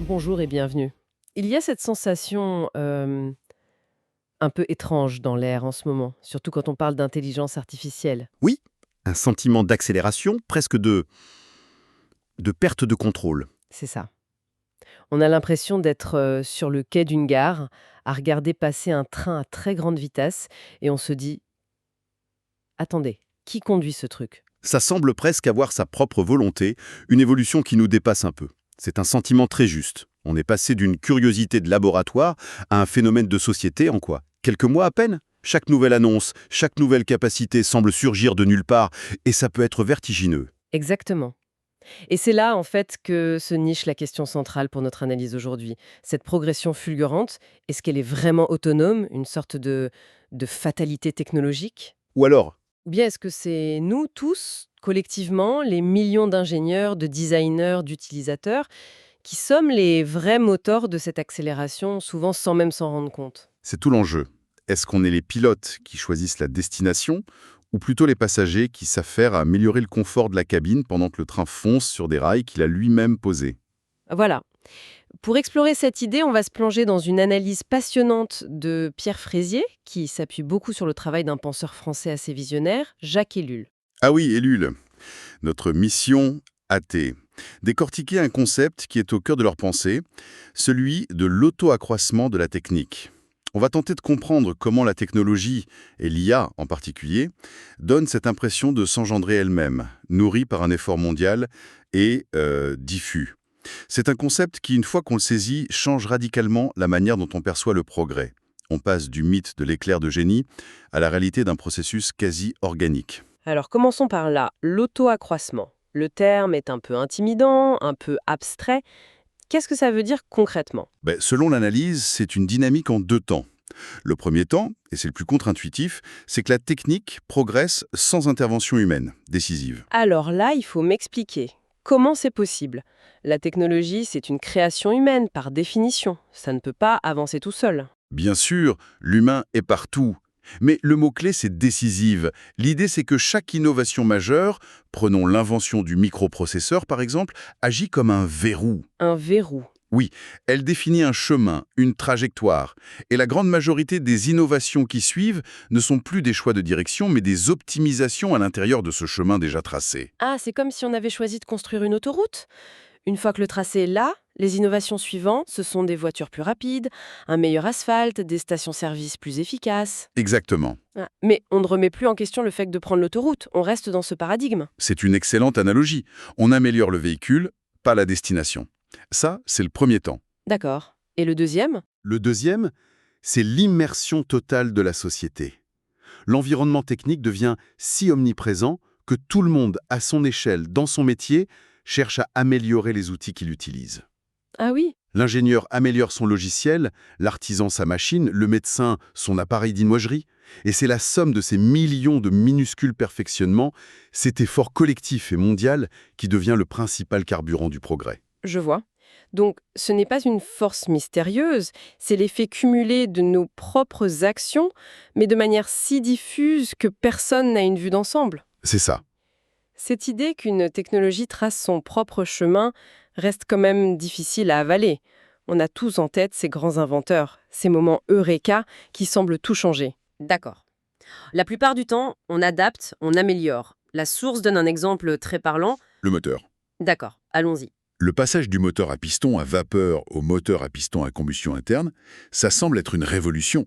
Bonjour et bienvenue. Il y a cette sensation un peu étrange dans l'air en ce moment, surtout quand on parle d'intelligence artificielle. Oui, un sentiment d'accélération, presque de perte de contrôle. C'est ça. On a l'impression d'être sur le quai d'une gare, à regarder passer un train à très grande vitesse, et on se dit, attendez, qui conduit ce truc? Ça semble presque avoir sa propre volonté, une évolution qui nous dépasse un peu. C'est un sentiment très juste. On est passé d'une curiosité de laboratoire à un phénomène de société en quoi? Quelques mois à peine? Chaque nouvelle annonce, chaque nouvelle capacité semble surgir de nulle part, et ça peut être vertigineux. Exactement. Et c'est là, en fait, que se niche la question centrale pour notre analyse aujourd'hui. Cette progression fulgurante, est-ce qu'elle est vraiment autonome, une sorte de fatalité technologique? Ou alors, Ou bien est-ce que c'est nous tous, collectivement, les millions d'ingénieurs, de designers, d'utilisateurs, qui sommes les vrais moteurs de cette accélération, souvent sans même s'en rendre compte? c'est tout l'enjeu. Est-ce qu'on est les pilotes qui choisissent la destination ou plutôt les passagers qui s'affairent à améliorer le confort de la cabine pendant que le train fonce sur des rails qu'il a lui-même posés? Voilà. Pour explorer cette idée, on va se plonger dans une analyse passionnante de Pierre Frézier, qui s'appuie beaucoup sur le travail d'un penseur français assez visionnaire, Jacques Ellul. Ah oui, Ellul, notre mission athée. Décortiquer un concept qui est au cœur de leur pensée, celui de l'auto-accroissement de la technique. On va tenter de comprendre comment la technologie, et l'IA en particulier, donnent cette impression de s'engendrer elle-même, nourrie par un effort mondial et diffus. C'est un concept qui, une fois qu'on le saisit, change radicalement la manière dont on perçoit le progrès. On passe du mythe de l'éclair de génie à la réalité d'un processus quasi organique. Alors commençons par là, l'auto-accroissement. Le terme est un peu intimidant, un peu abstrait. Qu'est-ce que ça veut dire concrètement? Selon l'analyse, c'est une dynamique en deux temps. Le premier temps, et c'est le plus contre-intuitif, c'est que la technique progresse sans intervention humaine, décisive. Alors là, il faut m'expliquer. Comment c'est possible? La technologie, c'est une création humaine par définition. Ça ne peut pas avancer tout seul. Bien sûr, l'humain est partout. Mais le mot-clé, c'est décisive. L'idée, c'est que chaque innovation majeure, prenons l'invention du microprocesseur par exemple, agit comme un verrou. Un verrou. Oui, elle définit un chemin, une trajectoire. Et la grande majorité des innovations qui suivent ne sont plus des choix de direction, mais des optimisations à l'intérieur de ce chemin déjà tracé. Ah, c'est comme si on avait choisi de construire une autoroute. Une fois que le tracé est là, les innovations suivantes, ce sont des voitures plus rapides, un meilleur asphalte, des stations-service plus efficaces. Exactement. Ah, mais on ne remet plus en question le fait de prendre l'autoroute, on reste dans ce paradigme. C'est une excellente analogie. On améliore le véhicule, pas la destination. Ça, c'est le premier temps. D'accord. Et le deuxième? Le deuxième, c'est l'immersion totale de la société. L'environnement technique devient si omniprésent que tout le monde, à son échelle, dans son métier, cherche à améliorer les outils qu'il utilise. Ah oui. L'ingénieur améliore son logiciel, l'artisan sa machine, le médecin son appareil d'imagerie. Et c'est la somme de ces millions de minuscules perfectionnements, cet effort collectif et mondial qui devient le principal carburant du progrès. Je vois. Donc, ce n'est pas une force mystérieuse, c'est l'effet cumulé de nos propres actions, mais de manière si diffuse que personne n'a une vue d'ensemble. C'est ça. Cette idée qu'une technologie trace son propre chemin reste quand même difficile à avaler. On a tous en tête ces grands inventeurs, ces moments eureka qui semblent tout changer. D'accord. La plupart du temps, on adapte, on améliore. La source donne un exemple très parlant. Le moteur. D'accord, allons-y. Le passage du moteur à piston à vapeur au moteur à piston à combustion interne, ça semble être une révolution.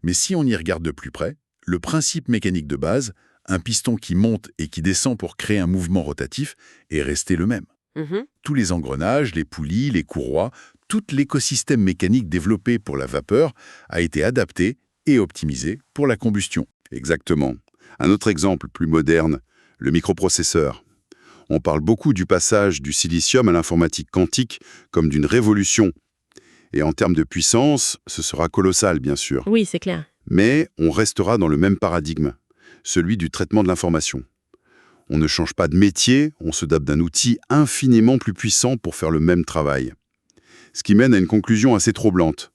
Mais si on y regarde de plus près, le principe mécanique de base, un piston qui monte et qui descend pour créer un mouvement rotatif, est resté le même. Mhm. Tous les engrenages, les poulies, les courroies, tout l'écosystème mécanique développé pour la vapeur a été adapté et optimisé pour la combustion. Exactement. Un autre exemple plus moderne, le microprocesseur. On parle beaucoup du passage du silicium à l'informatique quantique comme d'une révolution. Et en termes de puissance, ce sera colossal, bien sûr. Oui, c'est clair. Mais on restera dans le même paradigme, celui du traitement de l'information. On ne change pas de métier, on se dote d'un outil infiniment plus puissant pour faire le même travail. Ce qui mène à une conclusion assez troublante.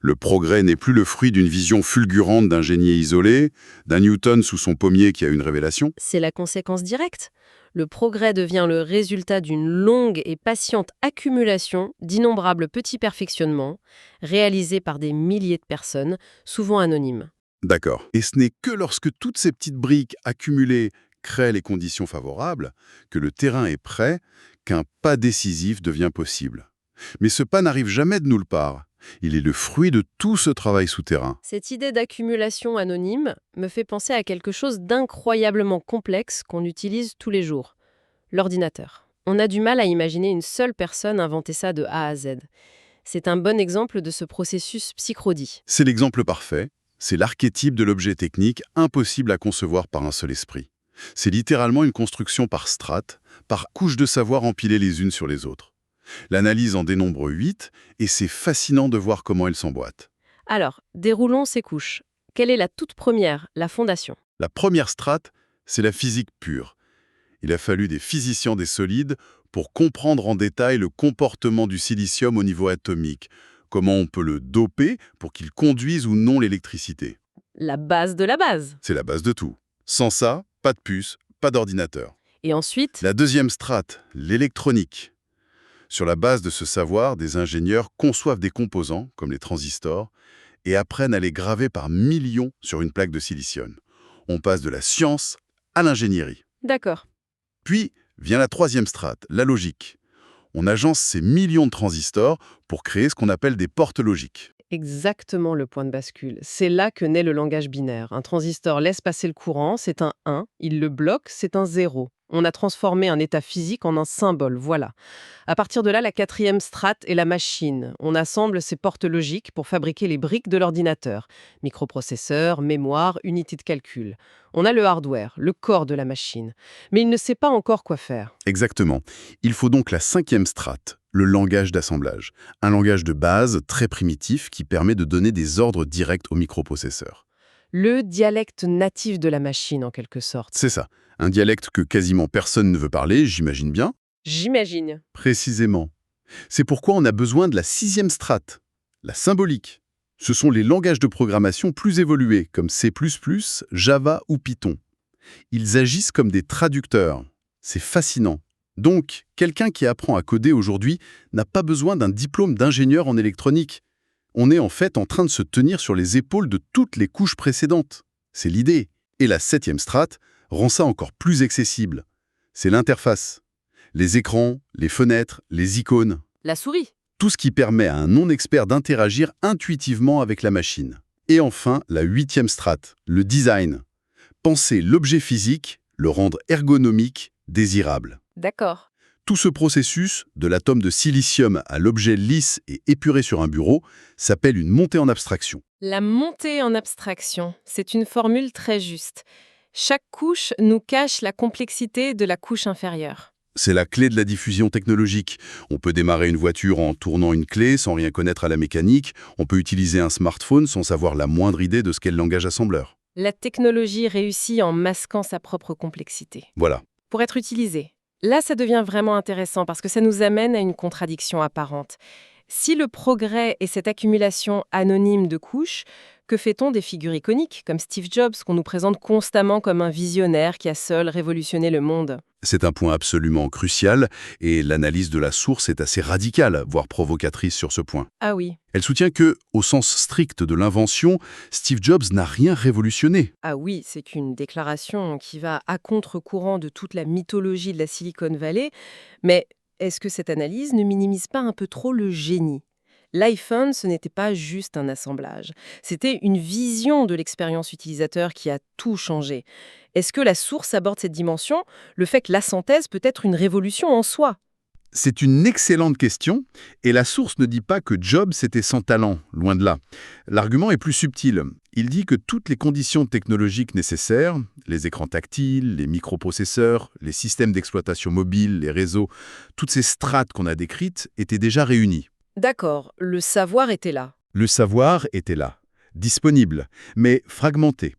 Le progrès n'est plus le fruit d'une vision fulgurante d'un génie isolé, d'un Newton sous son pommier qui a une révélation. C'est la conséquence directe. Le progrès devient le résultat d'une longue et patiente accumulation d'innombrables petits perfectionnements, réalisés par des milliers de personnes, souvent anonymes. D'accord. Et ce n'est que lorsque toutes ces petites briques accumulées créent les conditions favorables, que le terrain est prêt, qu'un pas décisif devient possible. Mais ce pas n'arrive jamais de nulle part. Il est le fruit de tout ce travail souterrain. Cette idée d'accumulation anonyme me fait penser à quelque chose d'incroyablement complexe qu'on utilise tous les jours, l'ordinateur. On a du mal à imaginer une seule personne inventer ça de A à Z. C'est un bon exemple de ce processus psychrodie. C'est l'exemple parfait. C'est l'archétype de l'objet technique impossible à concevoir par un seul esprit. C'est littéralement une construction par strates, par couches de savoir empilées les unes sur les autres. L'analyse en dénombre 8 et c'est fascinant de voir comment elle s'emboîte. Alors, déroulons ces couches. Quelle est la toute première, la fondation? La première strate, c'est la physique pure. Il a fallu des physiciens des solides pour comprendre en détail le comportement du silicium au niveau atomique, comment on peut le doper pour qu'il conduise ou non l'électricité. La base de la base. C'est la base de tout. Sans ça, pas de puce, pas d'ordinateur. Et ensuite, La deuxième strate, l'électronique. Sur la base de ce savoir, des ingénieurs conçoivent des composants, comme les transistors, et apprennent à les graver par millions sur une plaque de silicium. On passe de la science à l'ingénierie. d'accord. Puis vient la troisième strate, la logique. On agence ces millions de transistors pour créer ce qu'on appelle des portes logiques. Exactement le point de bascule. C'est là que naît le langage binaire. Un transistor laisse passer le courant, c'est un 1. Il le bloque, c'est un 0. On a transformé un état physique en un symbole, voilà. À partir de là, la quatrième strate est la machine. On assemble ces portes logiques pour fabriquer les briques de l'ordinateur. Microprocesseur, mémoire, unité de calcul. On a le hardware, le corps de la machine. Mais il ne sait pas encore quoi faire. Exactement. Il faut donc la cinquième strate, le langage d'assemblage. Un langage de base très primitif qui permet de donner des ordres directs au microprocesseur. Le dialecte natif de la machine, en quelque sorte. C'est ça. Un dialecte que quasiment personne ne veut parler, j'imagine bien. J'imagine. Précisément. C'est pourquoi on a besoin de la sixième strate, la symbolique. Ce sont les langages de programmation plus évolués, comme C++, Java ou Python. Ils agissent comme des traducteurs. C'est fascinant. Donc, quelqu'un qui apprend à coder aujourd'hui n'a pas besoin d'un diplôme d'ingénieur en électronique. On est en fait en train de se tenir sur les épaules de toutes les couches précédentes. C'est l'idée. Et la septième strate rend ça encore plus accessible. C'est l'interface. Les écrans, les fenêtres, les icônes. La souris. Tout ce qui permet à un non-expert d'interagir intuitivement avec la machine. Et enfin, la huitième strate, le design. Penser l'objet physique, le rendre ergonomique, désirable. D'accord. Tout ce processus, de l'atome de silicium à l'objet lisse et épuré sur un bureau, s'appelle une montée en abstraction. La montée en abstraction, c'est une formule très juste. Chaque couche nous cache la complexité de la couche inférieure. C'est la clé de la diffusion technologique. On peut démarrer une voiture en tournant une clé sans rien connaître à la mécanique. On peut utiliser un smartphone sans savoir la moindre idée de ce qu'est le langage assembleur. La technologie réussit en masquant sa propre complexité. Voilà. Pour être utilisée. Là, ça devient vraiment intéressant parce que ça nous amène à une contradiction apparente. Si le progrès est cette accumulation anonyme de couches, que fait-on des figures iconiques comme Steve Jobs, qu'on nous présente constamment comme un visionnaire qui a seul révolutionné le monde? C'est un point absolument crucial et l'analyse de la source est assez radicale, voire provocatrice sur ce point. Ah oui. Elle soutient que, au sens strict de l'invention, Steve Jobs n'a rien révolutionné. Ah oui, c'est qu'une déclaration qui va à contre-courant de toute la mythologie de la Silicon Valley. Mais est-ce que cette analyse ne minimise pas un peu trop le génie? L'iPhone, ce n'était pas juste un assemblage. C'était une vision de l'expérience utilisateur qui a tout changé. Est-ce que la source aborde cette dimension, le fait que la synthèse peut être une révolution en soi? C'est une excellente question, et la source ne dit pas que Jobs était sans talent, loin de là. L'argument est plus subtil. Il dit que toutes les conditions technologiques nécessaires, les écrans tactiles, les microprocesseurs, les systèmes d'exploitation mobile, les réseaux, toutes ces strates qu'on a décrites étaient déjà réunies. D'accord, le savoir était là. Le savoir était là, disponible, mais fragmenté.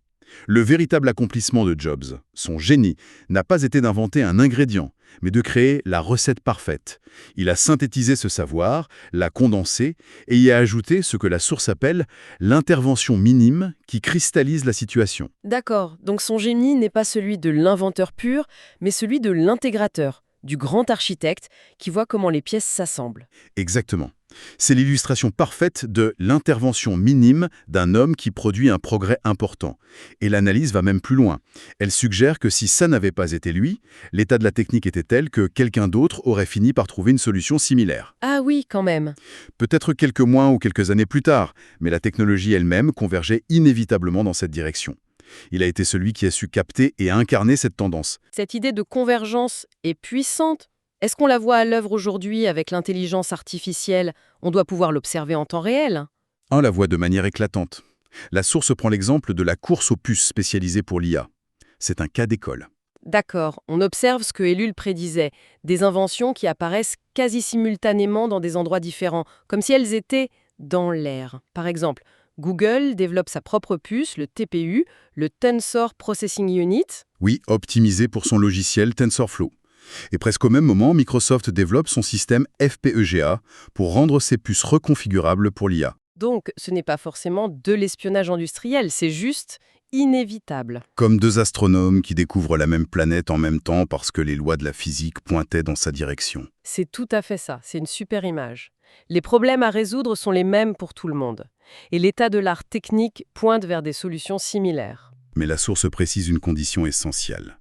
Le véritable accomplissement de Jobs, son génie, n'a pas été d'inventer un ingrédient, mais de créer la recette parfaite. Il a synthétisé ce savoir, l'a condensé et y a ajouté ce que la source appelle l'intervention minime qui cristallise la situation. D'accord, donc son génie n'est pas celui de l'inventeur pur, mais celui de l'intégrateur, du grand architecte qui voit comment les pièces s'assemblent. Exactement. C'est l'illustration parfaite de l'intervention minime d'un homme qui produit un progrès important. Et l'analyse va même plus loin. Elle suggère que si ça n'avait pas été lui, l'état de la technique était tel que quelqu'un d'autre aurait fini par trouver une solution similaire. Ah oui, quand même. Peut-être quelques mois ou quelques années plus tard, mais la technologie elle-même convergeait inévitablement dans cette direction. Il a été celui qui a su capter et incarner cette tendance. Cette idée de convergence est puissante. Est-ce qu'on la voit à l'œuvre aujourd'hui avec l'intelligence artificielle? On doit pouvoir l'observer en temps réel. Un la voit de manière éclatante. La source prend l'exemple de la course aux puces spécialisée pour l'IA. C'est un cas d'école. D'accord, on observe ce que Ellul prédisait, des inventions qui apparaissent quasi simultanément dans des endroits différents, comme si elles étaient dans l'air. Par exemple, Google développe sa propre puce, le TPU, le Tensor Processing Unit. Oui, optimisé pour son logiciel TensorFlow. Et presque au même moment, Microsoft développe son système FPGA pour rendre ses puces reconfigurables pour l'IA. Donc, ce n'est pas forcément de l'espionnage industriel, c'est juste inévitable. Comme deux astronomes qui découvrent la même planète en même temps parce que les lois de la physique pointaient dans sa direction. C'est tout à fait ça, c'est une super image. Les problèmes à résoudre sont les mêmes pour tout le monde. Et l'état de l'art technique pointe vers des solutions similaires. Mais la source précise une condition essentielle.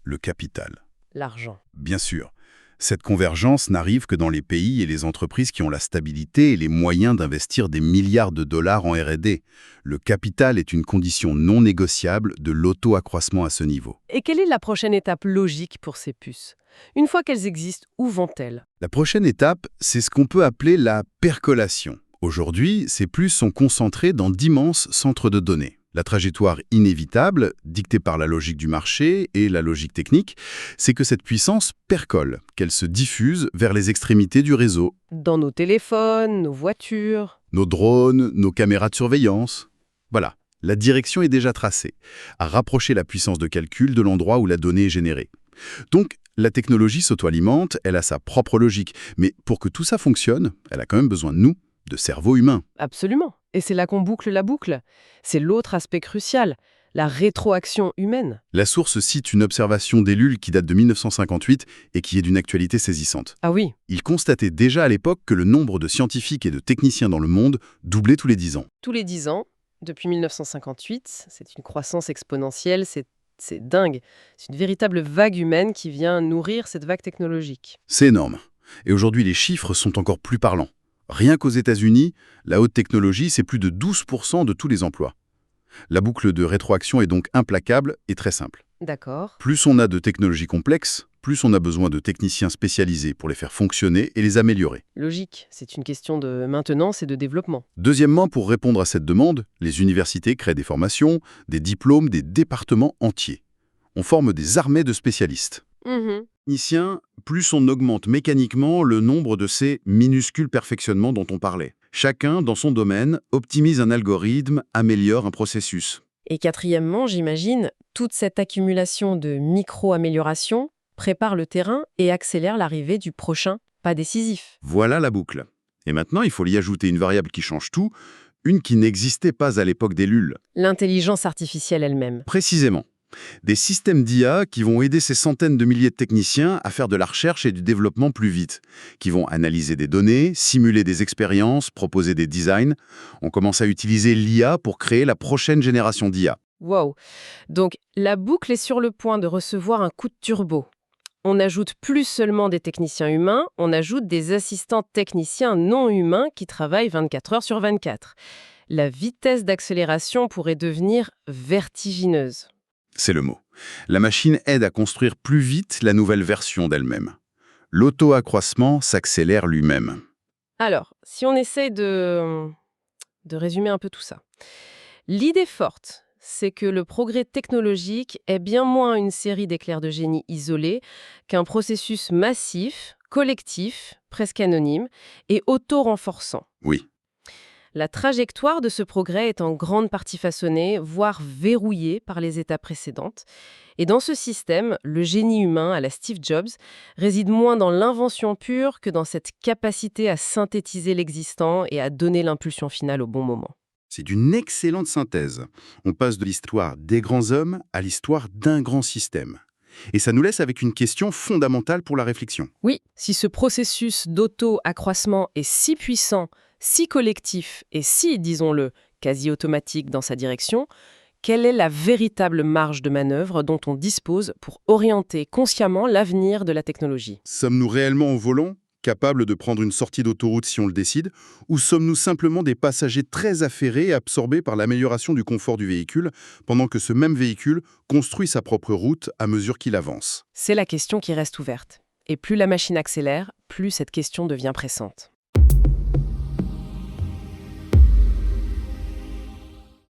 Le capital. L'argent. Bien sûr, cette convergence n'arrive que dans les pays et les entreprises qui ont la stabilité et les moyens d'investir des milliards de dollars en R&D. Le capital est une condition non négociable de l'auto-accroissement à ce niveau. Et quelle est la prochaine étape logique pour ces puces? Une fois qu'elles existent, où vont-elles? La prochaine étape, c'est ce qu'on peut appeler la percolation. Aujourd'hui, ces puces sont concentrées dans d'immenses centres de données. La trajectoire inévitable, dictée par la logique du marché et la logique technique, c'est que cette puissance percole, qu'elle se diffuse vers les extrémités du réseau. Dans nos téléphones, nos voitures. Nos drones, nos caméras de surveillance. Voilà, la direction est déjà tracée, à rapprocher la puissance de calcul de l'endroit où la donnée est générée. Donc, la technologie s'auto-alimente, elle a sa propre logique, mais pour que tout ça fonctionne, elle a quand même besoin de nous, de cerveau humain. Absolument. Et c'est là qu'on boucle la boucle. C'est l'autre aspect crucial, la rétroaction humaine. La source cite une observation d'Ellul qui date de 1958 et qui est d'une actualité saisissante. Ah oui, Il constatait déjà à l'époque que le nombre de scientifiques et de techniciens dans le monde doublait tous les 10 ans. tous les 10 ans, depuis 1958, c'est une croissance exponentielle, c'est dingue. C'est une véritable vague humaine qui vient nourrir cette vague technologique. C'est énorme. Et aujourd'hui, les chiffres sont encore plus parlants. Rien qu'aux États-Unis, la haute technologie, c'est plus de 12% de tous les emplois. La boucle de rétroaction est donc implacable et très simple. D'accord. Plus on a de technologies complexes, plus on a besoin de techniciens spécialisés pour les faire fonctionner et les améliorer. Logique, c'est une question de maintenance et de développement. Deuxièmement, pour répondre à cette demande, les universités créent des formations, des diplômes, des départements entiers. On forme des armées de spécialistes. Technicien, plus on augmente mécaniquement le nombre de ces minuscules perfectionnements dont on parlait. Chacun, dans son domaine, optimise un algorithme, améliore un processus. Et quatrièmement, j'imagine, toute cette accumulation de micro-améliorations prépare le terrain et accélère l'arrivée du prochain pas décisif. Voilà la boucle. Et maintenant, il faut y ajouter une variable qui change tout, une qui n'existait pas à l'époque d'Ellul. L'intelligence artificielle elle-même. Précisément. Des systèmes d'IA qui vont aider ces centaines de milliers de techniciens à faire de la recherche et du développement plus vite, qui vont analyser des données, simuler des expériences, proposer des designs. On commence à utiliser l'IA pour créer la prochaine génération d'IA. Wow. Donc, la boucle est sur le point de recevoir un coup de turbo. On n'ajoute plus seulement des techniciens humains, on ajoute des assistants techniciens non humains qui travaillent 24 heures sur 24. La vitesse d'accélération pourrait devenir vertigineuse. C'est le mot. La machine aide à construire plus vite la nouvelle version d'elle-même. L'auto-accroissement s'accélère lui-même. Alors, si on essaie de résumer un peu tout ça. L'idée forte, c'est que le progrès technologique est bien moins une série d'éclairs de génie isolés qu'un processus massif, collectif, presque anonyme et auto-renforçant. Oui. La trajectoire de ce progrès est en grande partie façonnée, voire verrouillée par les étapes précédentes. Et dans ce système, le génie humain à la Steve Jobs réside moins dans l'invention pure que dans cette capacité à synthétiser l'existant et à donner l'impulsion finale au bon moment. C'est une excellente synthèse. On passe de l'histoire des grands hommes à l'histoire d'un grand système. Et ça nous laisse avec une question fondamentale pour la réflexion. Oui, si ce processus d'auto-accroissement est si puissant, si collectif et si, disons-le, quasi automatique dans sa direction, quelle est la véritable marge de manœuvre dont on dispose pour orienter consciemment l'avenir de la technologie? Sommes-nous réellement au volant, capables de prendre une sortie d'autoroute si on le décide, ou sommes-nous simplement des passagers très affairés et absorbés par l'amélioration du confort du véhicule, pendant que ce même véhicule construit sa propre route à mesure qu'il avance? C'est la question qui reste ouverte. Et plus la machine accélère, plus cette question devient pressante.